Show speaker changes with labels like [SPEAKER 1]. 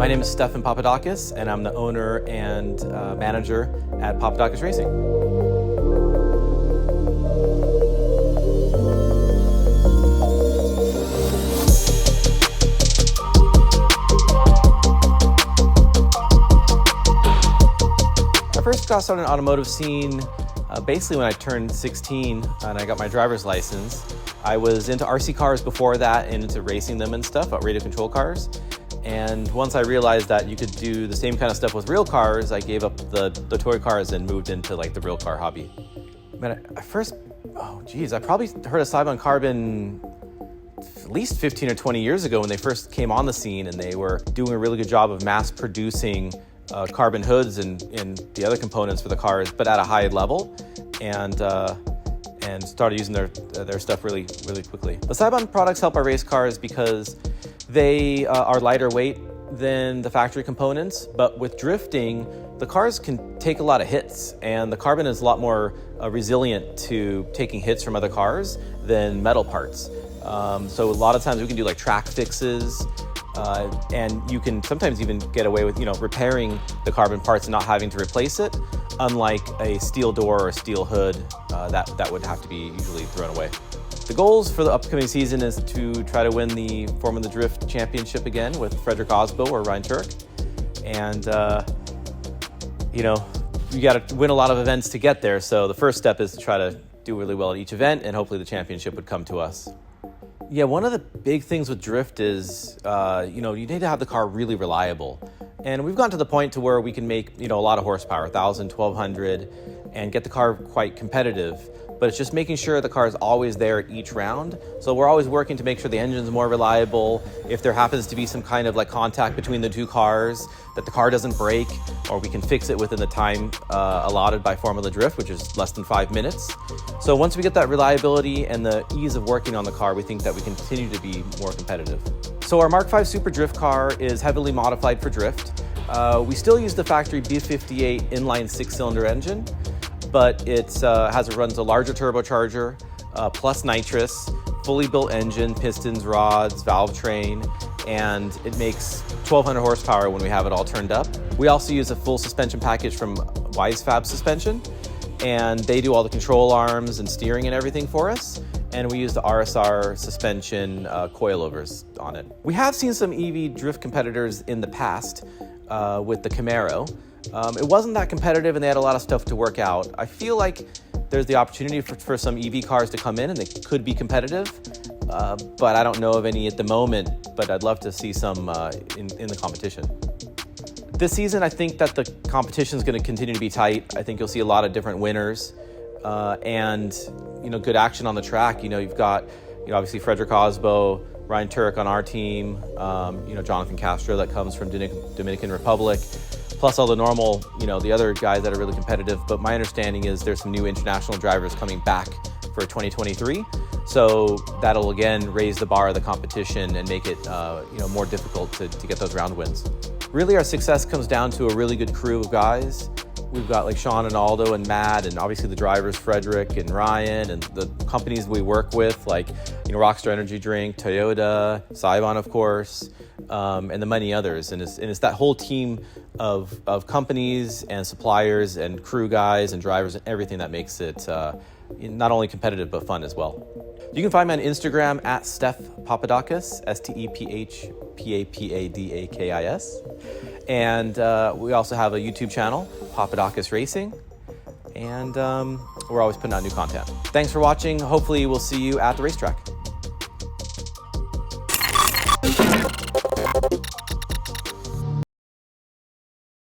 [SPEAKER 1] My name is Stephen Papadakis, and I'm the owner and manager at Papadakis Racing. I first got started in the automotive scene basically when I turned 16 and I got my driver's license. I was into RC cars before that and into racing them and stuff, radio control cars. And once I realized that you could do the same kind of stuff with real cars, I gave up the toy cars and moved into like the real car hobby. But I probably heard of Seibon carbon at least 15 or 20 years ago when they first came on the scene, and they were doing a really good job of mass producing carbon hoods and the other components for the cars, but at a high level, and started using their stuff really quickly. The Seibon products help our race cars because they are lighter weight than the factory components, but with drifting, the cars can take a lot of hits, and the carbon is a lot more resilient to taking hits from other cars than metal parts. So a lot of times we can do like track fixes, and you can sometimes even get away with repairing the carbon parts and not having to replace it, unlike a steel door or a steel hood that would have to be usually thrown away. The goals for the upcoming season is to try to win the Formula Drift Championship again with Frederick Osbo or Ryan Turk. And, you got to win a lot of events to get there. So the first step is to try to do really well at each event, and hopefully the championship would come to us. Yeah, one of the big things with drift is, you need to have the car really reliable. And we've gotten to the point to where we can make, a lot of horsepower, 1,000, 1,200, and get the car quite competitive. But it's just making sure the car is always there at each round. So we're always working to make sure the engine's more reliable. If there happens to be some kind of contact between the two cars, that the car doesn't break, or we can fix it within the time allotted by Formula Drift, which is less than 5 minutes. So once we get that reliability and the ease of working on the car, we think that we continue to be more competitive. So our Mark V Super Drift car is heavily modified for drift. We still use the factory B58 inline 6-cylinder engine, but it runs a larger turbocharger, plus nitrous, fully built engine, pistons, rods, valve train, and it makes 1,200 horsepower when we have it all turned up. We also use a full suspension package from Wisefab Suspension, and they do all the control arms and steering and everything for us. And we use the RSR suspension coilovers on it. We have seen some EV drift competitors in the past with the Camaro. It wasn't that competitive, and they had a lot of stuff to work out. I feel like there's the opportunity for some EV cars to come in, and they could be competitive, but I don't know of any at the moment, but I'd love to see some in the competition. This season, I think that the competition is going to continue to be tight. I think you'll see a lot of different winners, and good action on the track. You've got obviously Frederick Osbo, Ryan Turk on our team, Jonathan Castro that comes from Dominican Republic, plus all the normal, the other guys that are really competitive. But my understanding is there's some new international drivers coming back for 2023. So that'll again raise the bar of the competition and make it, more difficult to get those round wins. Really, our success comes down to a really good crew of guys. We've got like Sean and Aldo and Matt, and obviously the drivers, Frederick and Ryan, and the companies we work with, like, Rockstar Energy Drink, Toyota, Seibon, of course, and the many others. And it's that whole team of companies and suppliers and crew guys and drivers and everything that makes it not only competitive, but fun as well. You can find me on Instagram at Steph Papadakis, StepHPApadakis. And we also have a YouTube channel, Papadakis Racing. And we're always putting out new content. Thanks for watching. Hopefully we'll see you at the racetrack.